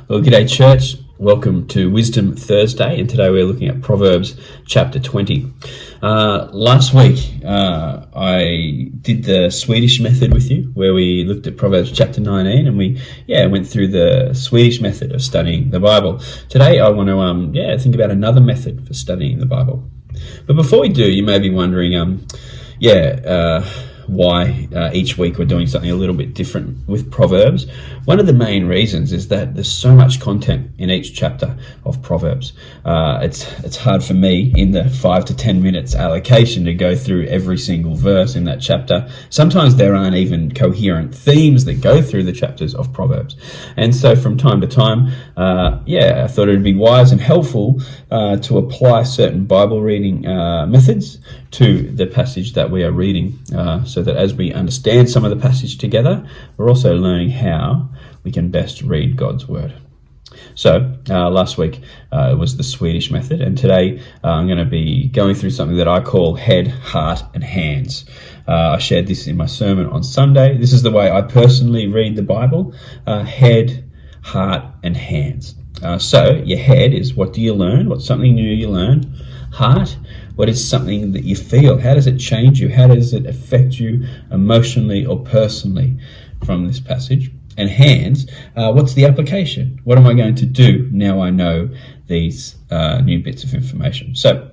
Well, g'day church. Welcome to Wisdom Thursday, and today we're looking at Proverbs chapter 20. Last week I did the Swedish method with you, where we looked at Proverbs chapter 19, and we went through the Swedish method of studying the Bible. Today I want to think about another method for studying the Bible. But before we do, you may be wondering, why each week we're doing something a little bit different with Proverbs. One of the main reasons is that there's so much content in each chapter of Proverbs. It's hard for me in the 5 to 10 minutes allocation to go through every single verse in that chapter. Sometimes there aren't even coherent themes that go through the chapters of Proverbs. And so from time to time, I thought it would be wise and helpful to apply certain Bible reading methods to the passage that we are reading, so that as we understand some of the passage together, we're also learning how we can best read God's word. So last week it was the Swedish method, and today I'm going to be going through something that I call head, heart, and hands. I shared this in my sermon on Sunday. This is the way I personally read the Bible: head, heart, and hands. So your head is, what do you learn? What's something new you learn? Heart, what is something that you feel? How does it change you? How does it affect you emotionally or personally from this passage? And hands, what's the application? What am I going to do now I know these new bits of information? So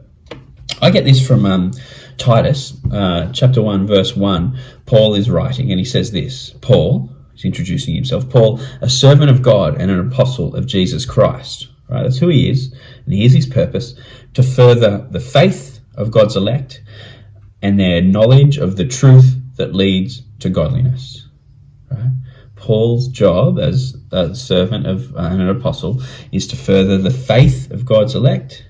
I get this from Titus, chapter 1, verse 1. Paul is writing, and he says this. Paul, he's introducing himself. Paul, a servant of God and an apostle of Jesus Christ. Right, that's who he is, and here's his purpose: to further the faith of God's elect and their knowledge of the truth that leads to godliness. Right? Paul's job as a servant of and an apostle is to further the faith of God's elect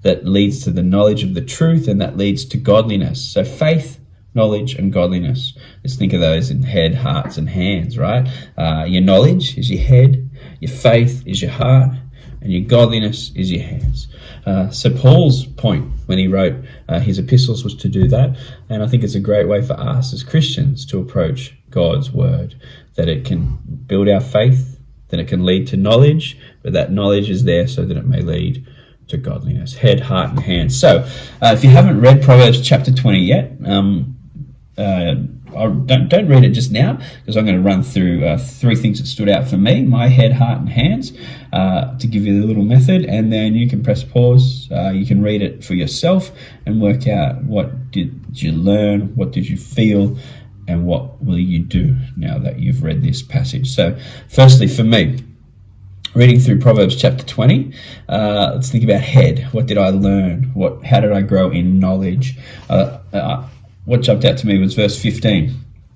that leads to the knowledge of the truth, and that leads to godliness. So faith, knowledge, and godliness. Let's think of those in head, hearts, and hands, right? Your knowledge is your head, your faith is your heart, and your godliness is your hands. So Paul's point when he wrote his epistles was to do that, and I think it's a great way for us as Christians to approach God's word, that it can build our faith, that it can lead to knowledge, but that knowledge is there so that it may lead to godliness. Head, heart, and hands. So if you haven't read Proverbs chapter 20 yet, don't read it just now, because I'm going to run through 3 things that stood out for me: my head, heart, and hands, to give you the little method, and then you can press pause. You can read it for yourself and work out, what did you learn, what did you feel, and what will you do now that you've read this passage. So firstly, for me, reading through Proverbs chapter 20, let's think about head. What did I learn? How did I grow in knowledge? What jumped out to me was verse 15.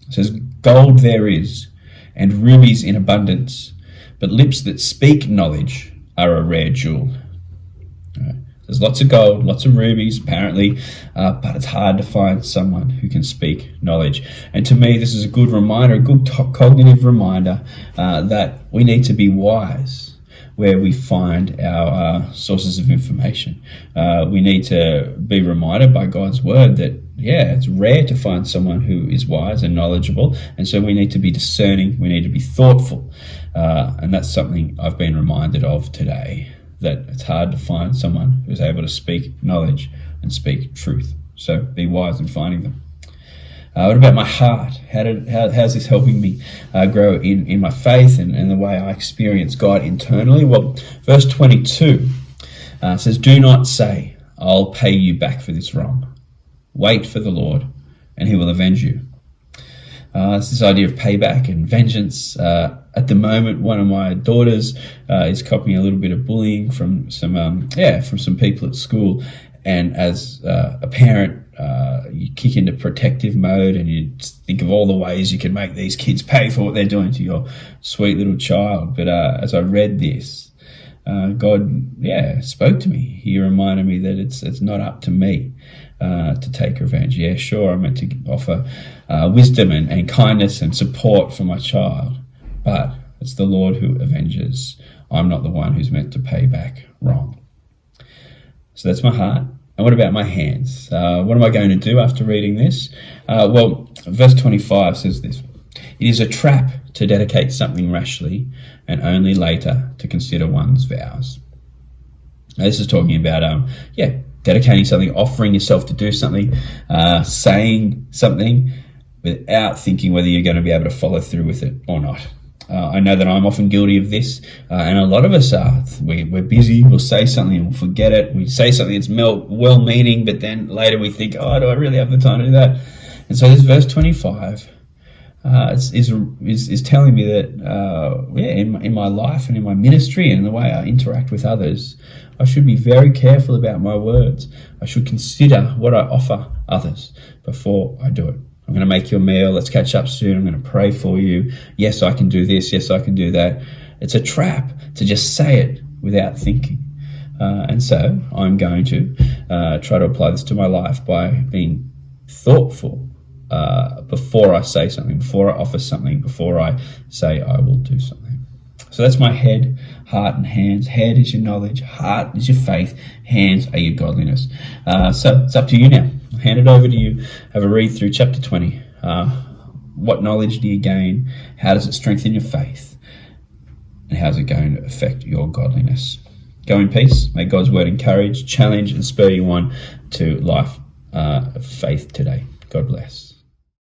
It says, "Gold there is, and rubies in abundance, but lips that speak knowledge are a rare jewel." Right. There's lots of gold, lots of rubies, apparently, but it's hard to find someone who can speak knowledge. And to me, this is a good reminder, a good cognitive reminder, that we need to be wise where we find our sources of information. We need to be reminded by God's word that, it's rare to find someone who is wise and knowledgeable, and so we need to be discerning, we need to be thoughtful, and that's something I've been reminded of today, that it's hard to find someone who's able to speak knowledge and speak truth. So be wise in finding them. What about my heart? How's this helping me grow in my faith and the way I experience God internally? Well, verse 22 says, "Do not say, 'I'll pay you back for this wrong.' Wait for the Lord, and he will avenge you." It's this idea of payback and vengeance. At the moment, one of my daughters is copying a little bit of bullying from some people at school, and as a parent, you kick into protective mode, and you think of all the ways you can make these kids pay for what they're doing to your sweet little child. But as I read this, God, spoke to me. He reminded me that it's not up to me to take revenge. Yeah, sure, I'm meant to offer wisdom and kindness and support for my child, but it's the Lord who avenges. I'm not the one who's meant to pay back wrong. So that's my heart. And what about my hands? What am I going to do after reading this? Well, verse 25 says this: It is a trap to dedicate something rashly and only later to consider one's vows. Now, this is talking about, dedicating something, offering yourself to do something, saying something without thinking whether you're going to be able to follow through with it or not. I know that I'm often guilty of this, and a lot of us are. We're busy, we'll say something and we'll forget it. We say something that's well-meaning, but then later we think, oh, do I really have the time to do that? And so this verse 25 is telling me that, in my life and in my ministry and in the way I interact with others, I should be very careful about my words. I should consider what I offer others before I do it. I'm going to make you a meal. Let's catch up soon. I'm going to pray for you. Yes, I can do this. Yes, I can do that. It's a trap to just say it without thinking. And so I'm going to try to apply this to my life by being thoughtful before I say something, before I offer something, before I say I will do something. So that's my head, heart, and hands. Head is your knowledge. Heart is your faith. Hands are your godliness. So it's up to you now. I'll hand it over to you. Have a read through chapter 20. What knowledge do you gain? How does it strengthen your faith? And how's it going to affect your godliness? Go in peace. May God's word encourage, challenge, and spur you on to life of faith today. God bless.